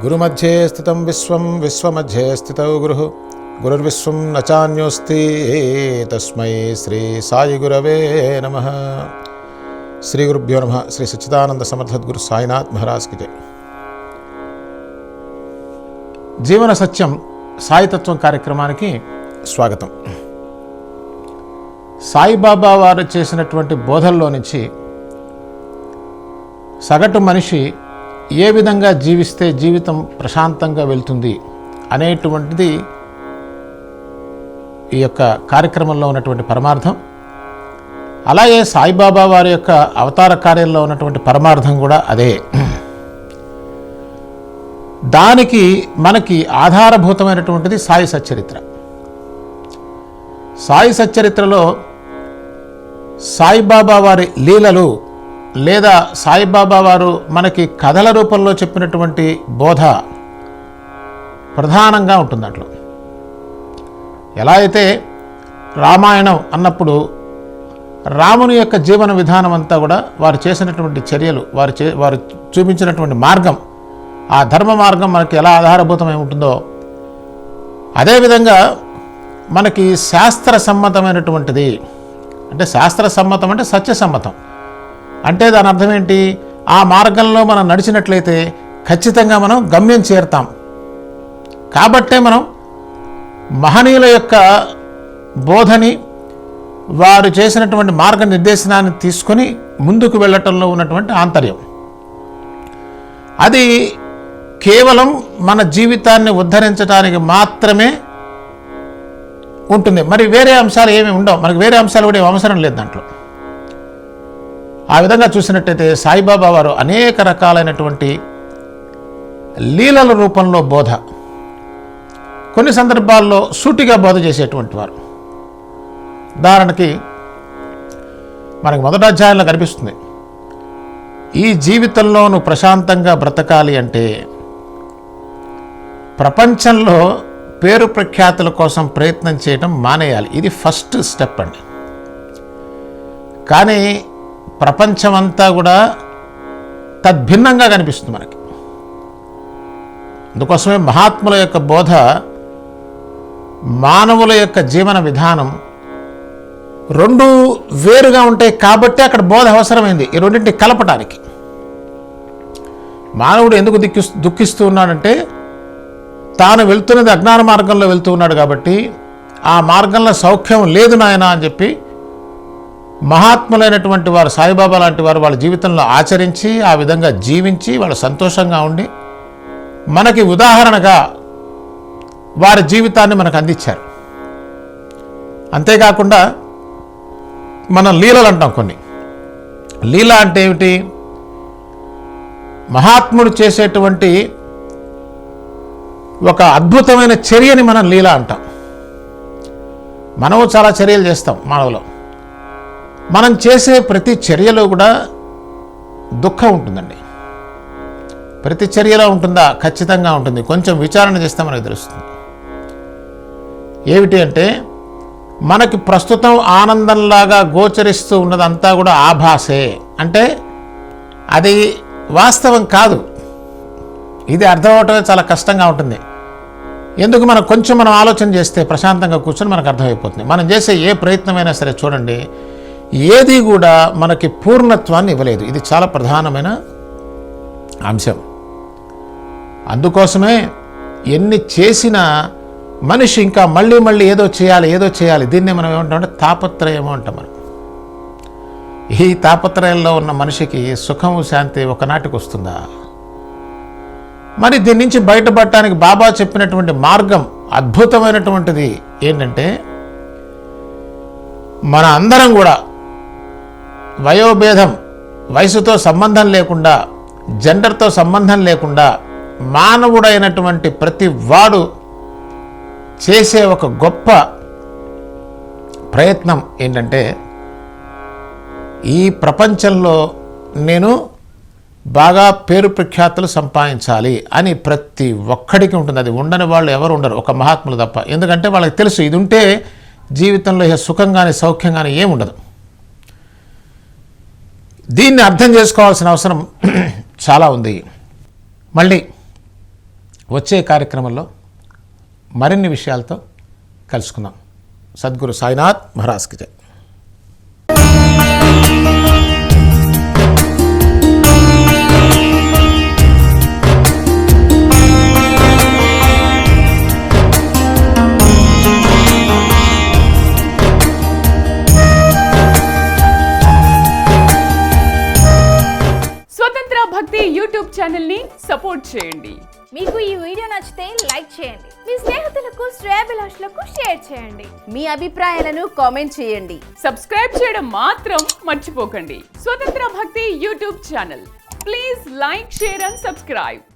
గురుమధ్యే స్థితం విశ్వం విశ్వమధ్యే స్థితౌ గురుః గురుర్విశ్వం న చాన్యోస్తి తస్మై శ్రీ సాయి గురవే నమః. శ్రీ గురుభ్యో నమః. శ్రీ సచ్చిదానంద సమర్థద్గురు సాయినాథ్ మహారాజ్ కి జై. జీవన సత్యం సాయితత్వం కార్యక్రమానికి స్వాగతం. సాయిబాబా వారు చేసినటువంటి బోధల్లో నుంచి సగటు మనిషి ఏ విధంగా జీవిస్తే జీవితం ప్రశాంతంగా వెళ్తుంది అనేటువంటిది ఈ యొక్క కార్యక్రమంలో ఉన్నటువంటి పరమార్థం. అలాగే సాయిబాబా వారి యొక్క అవతార కార్యంలో ఉన్నటువంటి పరమార్థం కూడా అదే. దానికి మనకి ఆధారభూతమైనటువంటిది సాయి సచ్చరిత్ర. సాయి సచ్చరిత్రలో సాయిబాబా వారి లీలలు లేదా సాయిబాబా వారు మనకి కథల రూపంలో చెప్పినటువంటి బోధ ప్రధానంగా ఉంటుంది. దాంట్లో ఎలా అయితే రామాయణం అన్నప్పుడు రాముని యొక్క జీవన విధానం అంతా కూడా వారు చేసినటువంటి చర్యలు, వారు చూపించినటువంటి మార్గం, ఆ ధర్మ మార్గం మనకి ఎలా ఆధారభూతమై ఉంటుందో అదేవిధంగా మనకి శాస్త్ర సమ్మతమైనటువంటిది. అంటే శాస్త్ర సమ్మతం అంటే సత్యసమ్మతం. అంటే దాని అర్థం ఏంటి? ఆ మార్గంలో మనం నడిచినట్లయితే ఖచ్చితంగా మనం గమ్యం చేరుతాం. కాబట్టే మనం మహనీయుల యొక్క బోధని, వారు చేసినటువంటి మార్గనిర్దేశనాన్ని తీసుకొని ముందుకు వెళ్ళటంలో ఉన్నటువంటి ఆంతర్యం అది కేవలం మన జీవితాన్ని ఉద్ధరించడానికి మాత్రమే ఉంటుంది. మరి వేరే అంశాలు ఏమి ఉండవు, మనకు వేరే అంశాలు కూడా ఏమి అవసరం లేదు దాంట్లో. ఆ విధంగా చూసినట్టయితే సాయిబాబా వారు అనేక రకాలైనటువంటి లీలల రూపంలో బోధ, కొన్ని సందర్భాల్లో సూటిగా బోధ చేసేటువంటి వారు. ఉదాహరణకి మనకి మొదటి అధ్యాయంలో కనిపిస్తుంది, ఈ జీవితంలో నువ్వు ప్రశాంతంగా బ్రతకాలి అంటే ప్రపంచంలో పేరు ప్రఖ్యాతుల కోసం ప్రయత్నం చేయడం మానేయాలి. ఇది ఫస్ట్ స్టెప్ అండి. కానీ ప్రపంచమంతా కూడా తద్భిన్నంగా కనిపిస్తుంది మనకి. అందుకోసమే మహాత్ముల యొక్క బోధ, మానవుల యొక్క జీవన విధానం రెండు వేరుగా ఉంటాయి కాబట్టి అక్కడ బోధ అవసరమైంది ఈ రెండింటిని కలపడానికి. మానవుడు ఎందుకు దుఃఖిస్తూ ఉన్నాడంటే తాను వెళ్తున్నది అజ్ఞాన మార్గంలో వెళ్తూ ఉన్నాడు కాబట్టి ఆ మార్గంలో సౌఖ్యం లేదు నాయనా అని చెప్పి మహాత్ములైనటువంటి వారు, సాయిబాబా లాంటి వారు వాళ్ళ జీవితంలో ఆచరించి ఆ విధంగా జీవించి వాళ్ళు సంతోషంగా ఉండి మనకి ఉదాహరణగా వారి జీవితాన్ని మనకు అందించారు. అంతేకాకుండా మనం లీలలు అంటాం. కొన్ని లీల అంటే ఏమిటి? మహాత్ముడు చేసేటువంటి ఒక అద్భుతమైన చర్యని మనం లీల అంటాం. మనము చాలా చర్యలు చేస్తాం మానవులో. మనం చేసే ప్రతి చర్యలో కూడా దుఃఖం ఉంటుందండి. ప్రతి చర్యలో ఉంటుందా? ఖచ్చితంగా ఉంటుంది. కొంచెం విచారణ చేస్తే మనకు తెలుస్తుంది. ఏమిటి అంటే మనకి ప్రస్తుతం ఆనందంలాగా గోచరిస్తూ ఉన్నదంతా కూడా ఆభాసే. అంటే అది వాస్తవం కాదు. ఇది అర్థం అవటమే చాలా కష్టంగా ఉంటుంది. ఎందుకు? మనం ఆలోచన చేస్తే ప్రశాంతంగా కూర్చొని మనకు అర్థమైపోతుంది. మనం చేసే ఏ ప్రయత్నమైనా సరే చూడండి, ఏది కూడా మనకి పూర్ణత్వాన్ని ఇవ్వలేదు. ఇది చాలా ప్రధానమైన అంశం. అందుకోసమే ఎన్ని చేసినా మనిషి ఇంకా మళ్ళీ ఏదో చేయాలి. దీన్నే మనం ఏమంటామంటే తాపత్రయము అంటాం. మనం ఈ తాపత్రయంలో ఉన్న మనిషికి సుఖము శాంతి ఒకనాటికి వస్తుందా? మరి దీని నుంచి బయటపడటానికి బాబా చెప్పినటువంటి మార్గం అద్భుతమైనటువంటిది. ఏంటంటే మన అందరం కూడా వయోభేదం, వయసుతో సంబంధం లేకుండా, జెండర్తో సంబంధం లేకుండా మానవుడైనటువంటి ప్రతి వాడు చేసే ఒక గొప్ప ప్రయత్నం ఏంటంటే ఈ ప్రపంచంలో నేను బాగా పేరు ప్రఖ్యాతులు సంపాదించాలి అని ప్రతి ఒక్కడికి ఉంటుంది. అది ఉండని వాళ్ళు ఎవరు ఉండరు, ఒక మహాత్ములు తప్ప. ఎందుకంటే వాళ్ళకి తెలుసు ఇది ఉంటే జీవితంలో సుఖం కానీ సౌఖ్యం కానీ ఏముండదు. దీన్ని అర్థం చేసుకోవాల్సిన అవసరం చాలా ఉంది. మళ్ళీ వచ్చే కార్యక్రమంలో మరిన్ని విషయాలతో కలుసుకుందాం. సద్గురు సాయినాథ్ మహారాజ్కి జై. స్వతంత్ర భక్తి యూట్యూబ్ ఛానల్ ని సపోర్ట్ చేయండి. మీకు ఈ వీడియో నచ్చితే లైక్ చేయండి, మీ స్నేహితులకు శ్రేయోభిలాషులకు షేర్ చేయండి, మీ అభిప్రాయాలను కామెంట్ చేయండి, సబ్స్క్రైబ్ చేయడం మాత్రం మర్చిపోకండి. స్వతంత్ర భక్తి YouTube channel, please like, share and subscribe.